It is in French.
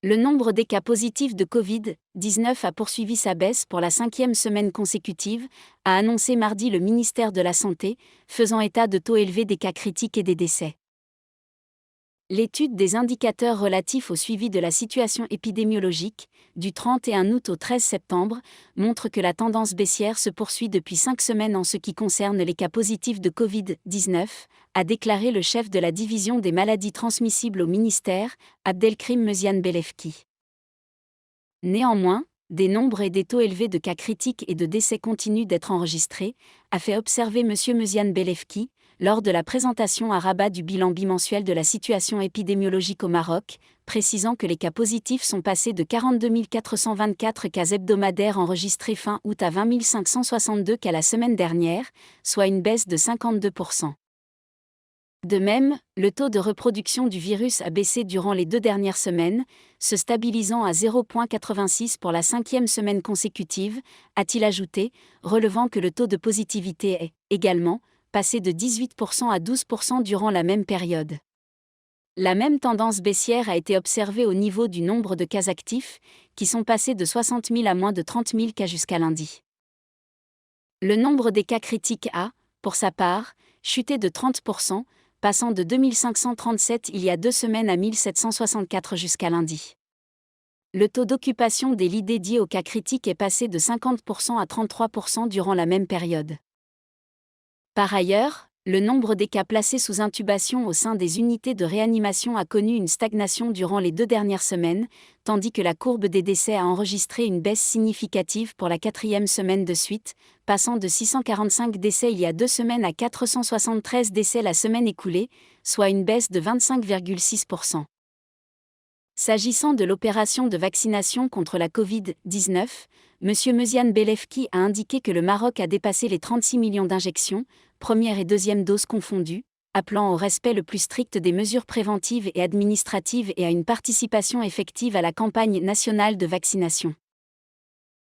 Le nombre des cas positifs de Covid-19 a poursuivi sa baisse pour la 5e semaine consécutive, a annoncé mardi le ministère de la Santé, faisant état de taux élevés des cas critiques et des décès. L'étude des indicateurs relatifs au suivi de la situation épidémiologique, du 31 août au 13 septembre, montre que la tendance baissière se poursuit depuis 5 semaines en ce qui concerne les cas positifs de Covid-19, a déclaré le chef de la division des maladies transmissibles au ministère, Abdelkrim Meziane Belefki. Néanmoins, des nombres et des taux élevés de cas critiques et de décès continuent d'être enregistrés, a fait observer M. Meziane Belefki, lors de la présentation à Rabat du bilan bimensuel de la situation épidémiologique au Maroc, précisant que les cas positifs sont passés de 42 424 cas hebdomadaires enregistrés fin août à 20 562 cas la semaine dernière, soit une baisse de 52%. De même, le taux de reproduction du virus a baissé durant les 2 dernières semaines, se stabilisant à 0,86 pour la 5e semaine consécutive, a-t-il ajouté, relevant que le taux de positivité est, également, passé de 18% à 12% durant la même période. La même tendance baissière a été observée au niveau du nombre de cas actifs, qui sont passés de 60 000 à moins de 30 000 cas jusqu'à lundi. Le nombre des cas critiques a, pour sa part, chuté de 30%, passant de 2537 il y a 2 semaines à 1764 jusqu'à lundi. Le taux d'occupation des lits dédiés aux cas critiques est passé de 50% à 33% durant la même période. Par ailleurs, le nombre des cas placés sous intubation au sein des unités de réanimation a connu une stagnation durant les 2 dernières semaines, tandis que la courbe des décès a enregistré une baisse significative pour la 4e semaine de suite, passant de 645 décès il y a 2 semaines à 473 décès la semaine écoulée, soit une baisse de 25,6%. S'agissant de l'opération de vaccination contre la Covid-19, M. Meziane Belefki a indiqué que le Maroc a dépassé les 36 millions d'injections, première et deuxième dose confondues, appelant au respect le plus strict des mesures préventives et administratives et à une participation effective à la campagne nationale de vaccination.